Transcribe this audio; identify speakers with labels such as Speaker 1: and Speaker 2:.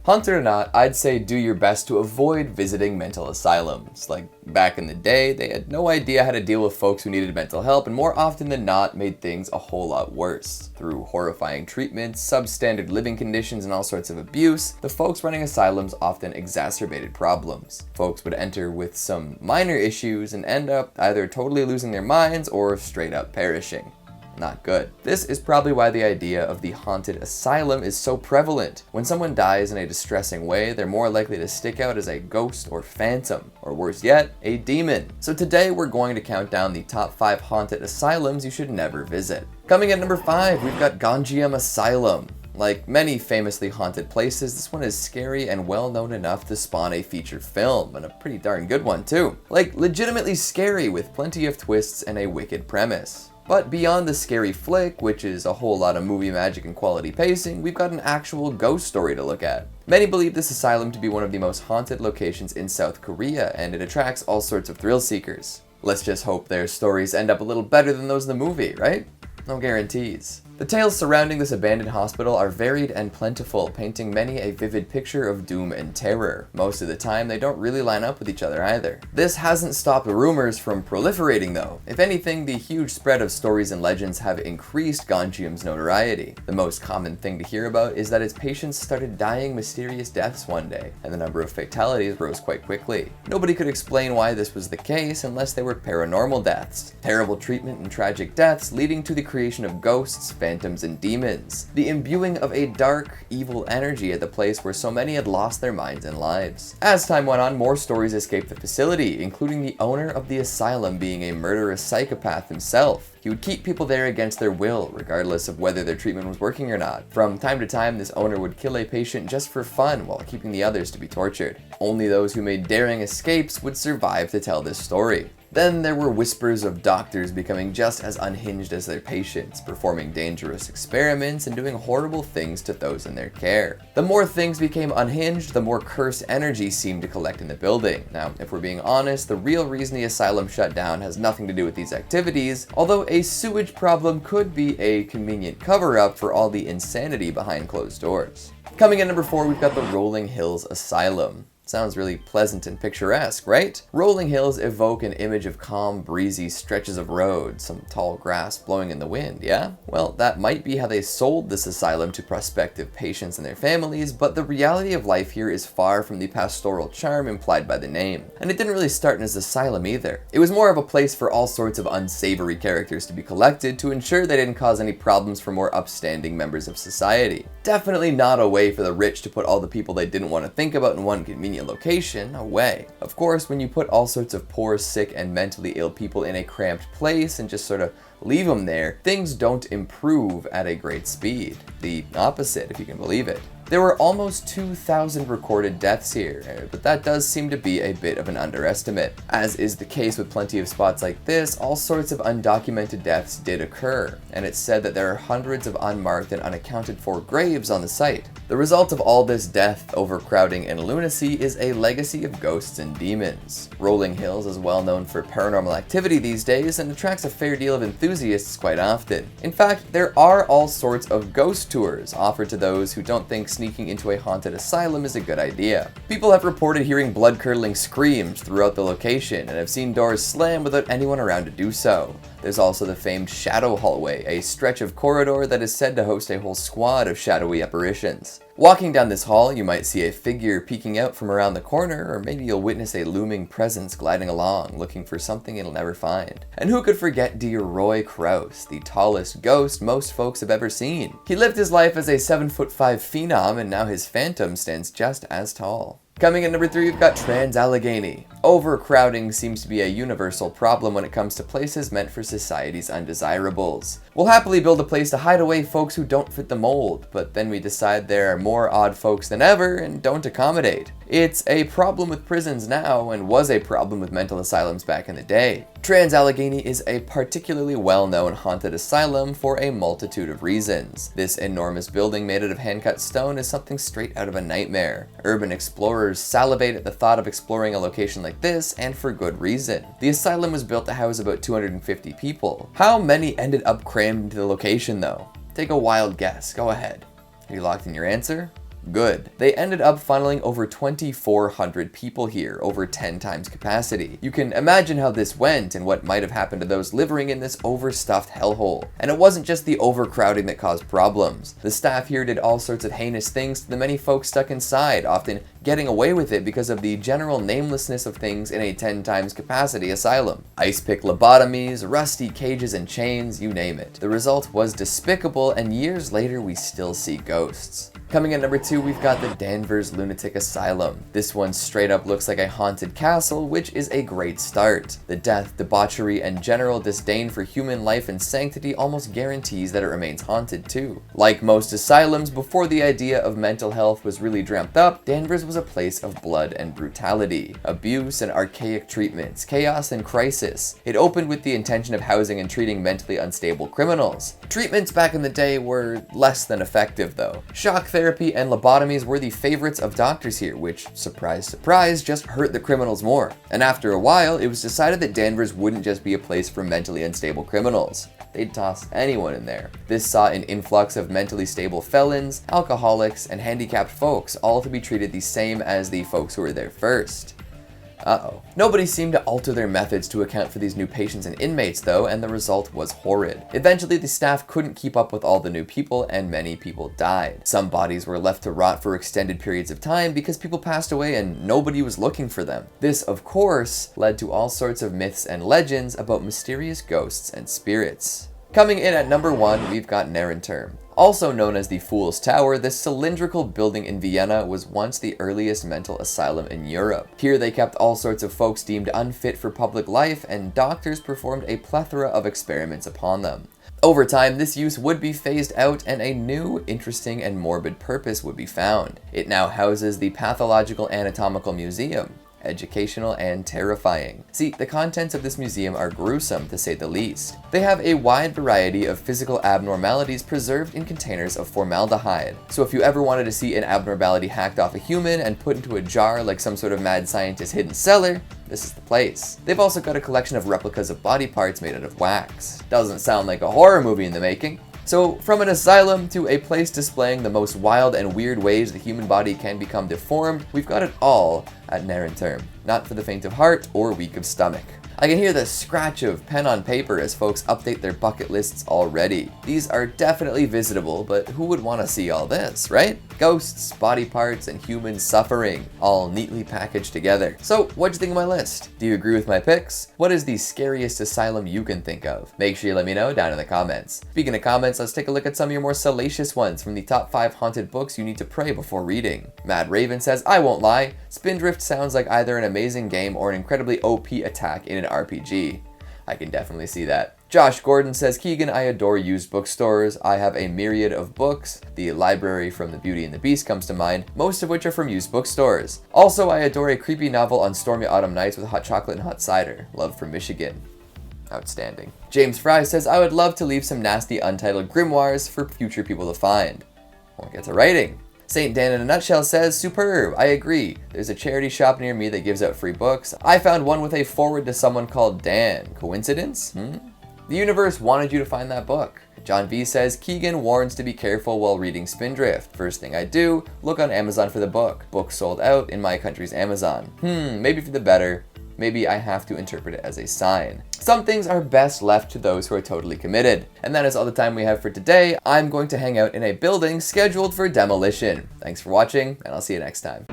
Speaker 1: Haunted or not, I'd say do your best to avoid visiting mental asylums. Like, back in the day, they had no idea how to deal with folks who needed mental help, and more often than not, made things a whole lot worse. Through horrifying treatments, substandard living conditions, and all sorts of abuse, the folks running asylums often exacerbated problems. Folks would enter with some minor issues and end up either totally losing their minds or straight up perishing. Not good. This is probably why the idea of the haunted asylum is so prevalent. When someone dies in a distressing way, they're more likely to stick out as a ghost or phantom, or worse yet, a demon. So today we're going to count down the top 5 haunted asylums you should never visit. Coming at number 5, we've got Gonjiam Asylum. Like many famously haunted places, this one is scary and well known enough to spawn a feature film, and a pretty darn good one too. Like legitimately scary with plenty of twists and a wicked premise. But beyond the scary flick, which is a whole lot of movie magic and quality pacing, we've got an actual ghost story to look at. Many believe this asylum to be one of the most haunted locations in South Korea, and it attracts all sorts of thrill seekers. Let's just hope their stories end up a little better than those in the movie, right? No guarantees. The tales surrounding this abandoned hospital are varied and plentiful, painting many a vivid picture of doom and terror. Most of the time, they don't really line up with each other either. This hasn't stopped the rumors from proliferating though. If anything, the huge spread of stories and legends have increased Gonjiam's notoriety. The most common thing to hear about is that its patients started dying mysterious deaths one day, and the number of fatalities rose quite quickly. Nobody could explain why this was the case unless they were paranormal deaths. Terrible treatment and tragic deaths leading to the creation of ghosts, phantoms, and demons. The imbuing of a dark, evil energy at the place where so many had lost their minds and lives. As time went on, more stories escaped the facility, including the owner of the asylum being a murderous psychopath himself. He would keep people there against their will, regardless of whether their treatment was working or not. From time to time, this owner would kill a patient just for fun while keeping the others to be tortured. Only those who made daring escapes would survive to tell this story. Then there were whispers of doctors becoming just as unhinged as their patients, performing dangerous experiments and doing horrible things to those in their care. The more things became unhinged, the more cursed energy seemed to collect in the building. Now, if we're being honest, the real reason the asylum shut down has nothing to do with these activities, although a sewage problem could be a convenient cover-up for all the insanity behind closed doors. Coming in number 4, we've got the Rolling Hills Asylum. Sounds really pleasant and picturesque, right? Rolling hills evoke an image of calm, breezy stretches of road, some tall grass blowing in the wind, yeah? Well, that might be how they sold this asylum to prospective patients and their families, but the reality of life here is far from the pastoral charm implied by the name. And it didn't really start in an asylum either. It was more of a place for all sorts of unsavory characters to be collected to ensure they didn't cause any problems for more upstanding members of society. Definitely not a way for the rich to put all the people they didn't want to think about in one convenient location away. Of course, when you put all sorts of poor, sick, and mentally ill people in a cramped place and just sort of leave them there, things don't improve at a great speed. The opposite, if you can believe it. There were almost 2,000 recorded deaths here, but that does seem to be a bit of an underestimate. As is the case with plenty of spots like this, all sorts of undocumented deaths did occur, and it's said that there are hundreds of unmarked and unaccounted for graves on the site. The result of all this death, overcrowding, and lunacy is a legacy of ghosts and demons. Rolling Hills is well known for paranormal activity these days and attracts a fair deal of enthusiasts quite often. In fact, there are all sorts of ghost tours offered to those who don't think sneaking into a haunted asylum is a good idea. People have reported hearing blood-curdling screams throughout the location and have seen doors slam without anyone around to do so. There's also the famed Shadow Hallway, a stretch of corridor that is said to host a whole squad of shadowy apparitions. Walking down this hall, you might see a figure peeking out from around the corner, or maybe you'll witness a looming presence gliding along, looking for something it'll never find. And who could forget dear Roy Krause, the tallest ghost most folks have ever seen? He lived his life as a 7'5" phenom, and now his phantom stands just as tall. Coming in number 3, we've got Trans-Allegheny. Overcrowding seems to be a universal problem when it comes to places meant for society's undesirables. We'll happily build a place to hide away folks who don't fit the mold, but then we decide there are more odd folks than ever and don't accommodate. It's a problem with prisons now, and was a problem with mental asylums back in the day. Trans-Allegheny is a particularly well-known haunted asylum for a multitude of reasons. This enormous building made out of hand-cut stone is something straight out of a nightmare. Urban explorers salivate at the thought of exploring a location like this, and for good reason. The asylum was built to house about 250 people. How many ended up crammed into the location though? Take a wild guess, go ahead. Are you locked in your answer? Good. They ended up funneling over 2,400 people here, over 10 times capacity. You can imagine how this went and what might have happened to those living in this overstuffed hellhole. And it wasn't just the overcrowding that caused problems. The staff here did all sorts of heinous things to the many folks stuck inside, often getting away with it because of the general namelessness of things in a 10 times capacity asylum. Ice pick lobotomies, rusty cages and chains, you name it. The result was despicable, and years later we still see ghosts. Coming in number 2, we've got the Danvers Lunatic Asylum. This one straight up looks like a haunted castle, which is a great start. The death, debauchery, and general disdain for human life and sanctity almost guarantees that it remains haunted too. Like most asylums, before the idea of mental health was really dreamt up, Danvers was a place of blood and brutality, abuse and archaic treatments, chaos and crisis. It opened with the intention of housing and treating mentally unstable criminals. Treatments back in the day were less than effective though. Shock therapy and lobotomies were the favorites of doctors here, which, surprise, surprise, just hurt the criminals more. And after a while, it was decided that Danvers wouldn't just be a place for mentally unstable criminals. They'd toss anyone in there. This saw an influx of mentally stable felons, alcoholics, and handicapped folks, all to be treated the same as the folks who were there first. Uh-oh. Nobody seemed to alter their methods to account for these new patients and inmates though, and the result was horrid. Eventually, the staff couldn't keep up with all the new people, and many people died. Some bodies were left to rot for extended periods of time because people passed away and nobody was looking for them. This, of course, led to all sorts of myths and legends about mysterious ghosts and spirits. Coming in at number 1, we've got Narrenturm. Also known as the Fool's Tower, this cylindrical building in Vienna was once the earliest mental asylum in Europe. Here they kept all sorts of folks deemed unfit for public life, and doctors performed a plethora of experiments upon them. Over time, this use would be phased out and a new, interesting, and morbid purpose would be found. It now houses the Pathological Anatomical Museum. Educational and terrifying. See, the contents of this museum are gruesome to say the least. They have a wide variety of physical abnormalities preserved in containers of formaldehyde. So if you ever wanted to see an abnormality hacked off a human and put into a jar like some sort of mad scientist's hidden cellar, this is the place. They've also got a collection of replicas of body parts made out of wax. Doesn't sound like a horror movie in the making. So, from an asylum to a place displaying the most wild and weird ways the human body can become deformed, we've got it all at Narrenturm. Not for the faint of heart or weak of stomach. I can hear the scratch of pen on paper as folks update their bucket lists already. These are definitely visitable, but who would want to see all this, right? Ghosts, body parts, and human suffering, all neatly packaged together. So, what'd you think of my list? Do you agree with my picks? What is the scariest asylum you can think of? Make sure you let me know down in the comments. Speaking of comments, let's take a look at some of your more salacious ones from the top 5 haunted books you need to pray before reading. Mad Raven says, I won't lie, Spindrift sounds like either an amazing game or an incredibly OP attack in an RPG. I can definitely see that. Josh Gordon says, Keegan, I adore used bookstores. I have a myriad of books. The library from The Beauty and the Beast comes to mind, most of which are from used bookstores. Also, I adore a creepy novel on stormy autumn nights with hot chocolate and hot cider. Love from Michigan. Outstanding. James Fry says, I would love to leave some nasty untitled grimoires for future people to find. Won't get to writing. St. Dan in a Nutshell says, superb, I agree. There's a charity shop near me that gives out free books. I found one with a foreword to someone called Dan. Coincidence? The universe wanted you to find that book. John V says, Keegan warns to be careful while reading Spindrift. First thing I do, look on Amazon for the book. Book sold out in my country's Amazon. Maybe for the better. Maybe I have to interpret it as a sign. Some things are best left to those who are totally committed. And that is all the time we have for today. I'm going to hang out in a building scheduled for demolition. Thanks for watching, and I'll see you next time.